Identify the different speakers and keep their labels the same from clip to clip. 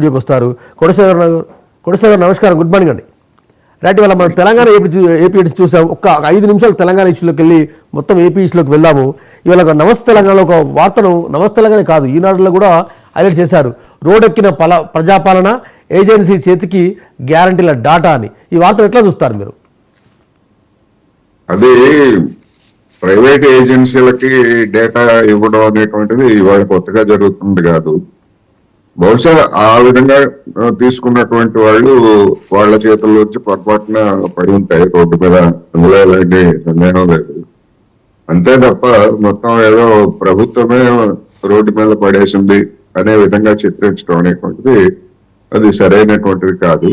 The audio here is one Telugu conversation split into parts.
Speaker 1: స్టూడియోకి వస్తారు. కొడశేఖర్ నమస్కారం, గుడ్ మార్నింగ్ అండి. రైట్, ఇవాళ మనం తెలంగాణ ఏపీ చూసాం. ఒక్క 5 నిమిషాలు తెలంగాణ ఇష్యూలోకి వెళ్ళి మొత్తం ఏపీ ఇష్యూలోకి వెళ్దాము. ఇవాళ నమస్తే తెలంగాణలో ఒక వార్తను, నమస్తే తెలంగాణ కాదు ఈనాడులో కూడా హైలైట్ చేశారు. రోడ్డెక్కిన ప్రజాపాలన, ఏజెన్సీ చేతికి గ్యారంటీల డాటా అని. ఈ వార్తను ఎట్లా చూస్తారు మీరు?
Speaker 2: అది ప్రైవేట్ ఏజెన్సీలకి డేటా ఇవ్వడం అనేటువంటిది ఇవాళ కొత్తగా జరుగుతుంది కాదు. బహుశా ఆ విధంగా తీసుకున్నటువంటి వాళ్ళు వాళ్ళ చేతుల్లో వచ్చి పొరపాటున పడి ఉంటాయి రోడ్డు మీద, అందులో ఎలాంటి సందేహం లేదు. అంతే తప్ప మొత్తం ఏదో ప్రభుత్వమే రోడ్డు మీద పడేసింది అనే విధంగా చిత్రించడం అనేటువంటిది అది సరైనటువంటిది కాదు.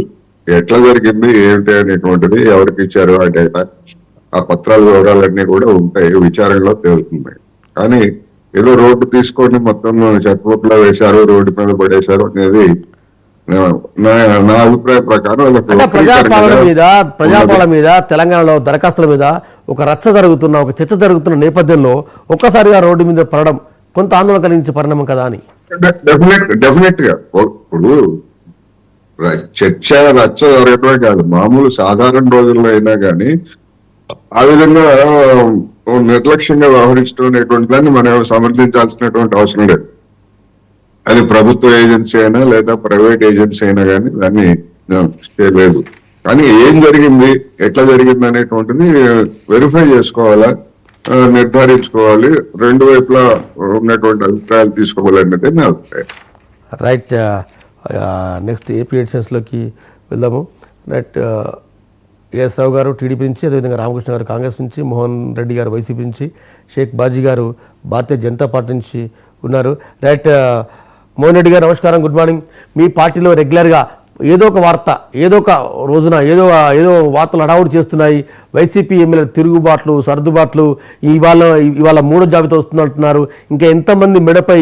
Speaker 2: ఎట్లా జరిగింది ఏమిటి అనేటువంటిది, ఎవరికి ఇచ్చారు ఆ డేటా, ఆ పత్రాల వివరాలన్నీ కూడా ఉంటాయి, విచారణలో తేలుతున్నాయి. కానీ ఏదో రోడ్డు తీసుకొని మొత్తం చెత్తపుట్లో వేశారు, రోడ్డు మీద పడేశారు అనేది నా అభిప్రాయం ప్రకారం
Speaker 1: ప్రజాపాలన మీద తెలంగాణలో దరఖాస్తుల మీద ఒక రచ్చ జరుగుతున్న, ఒక చర్చ జరుగుతున్న నేపథ్యంలో ఒక్కసారిగా రోడ్డు మీద పడడం కొంత ఆందోళన కలిగించే పరిణామం కదా అని.
Speaker 2: డెఫినెట్ గా ఇప్పుడు చర్చ రచ్చ జరగడమే కాదు, మామూలు సాధారణ రోజుల్లో అయినా కానీ ఆ విధంగా నిర్లక్ష్యంగా వ్యవహరించడం అనేటువంటి దాన్ని మనం సమర్థించాల్సినటువంటి అవసరం లేదు. అది ప్రభుత్వ ఏజెన్సీ అయినా లేదా ప్రైవేట్ ఏజెన్సీ అయినా కానీ దాన్ని లేదు. కానీ ఏం జరిగింది, ఎట్లా జరిగింది అనేటువంటిది వెరిఫై చేసుకోవాలా, నిర్ధారించుకోవాలి, రెండు వైపులా ఉన్నటువంటి అభిప్రాయాలు తీసుకోవాలనేది నా అభిప్రాయం.
Speaker 1: రైట్, నెక్స్ట్ ఏపీ ఎడిషన్స్లోకి వెళ్దాము. రైట్, ఏఎస్ రావు గారు టీడీపీ నుంచి, అదేవిధంగా రామకృష్ణ గారు కాంగ్రెస్ నుంచి, మోహన్ రెడ్డి గారు వైసీపీ నుంచి, షేక్ బాజీ గారు భారతీయ జనతా పార్టీ నుంచి ఉన్నారు. రైట్, మోహన్ రెడ్డి గారు నమస్కారం, గుడ్ మార్నింగ్. మీ పార్టీలో రెగ్యులర్గా ఏదో ఒక వార్త, ఏదో ఒక రోజున ఏదో వార్తలు హడావుడి చేస్తున్నాయి. వైసీపీ ఎమ్మెల్యే తిరుగుబాట్లు, సర్దుబాట్లు, ఇవాళ 3వ జాబితా వస్తుందంటున్నారు. ఇంకా ఎంతమంది మెడపై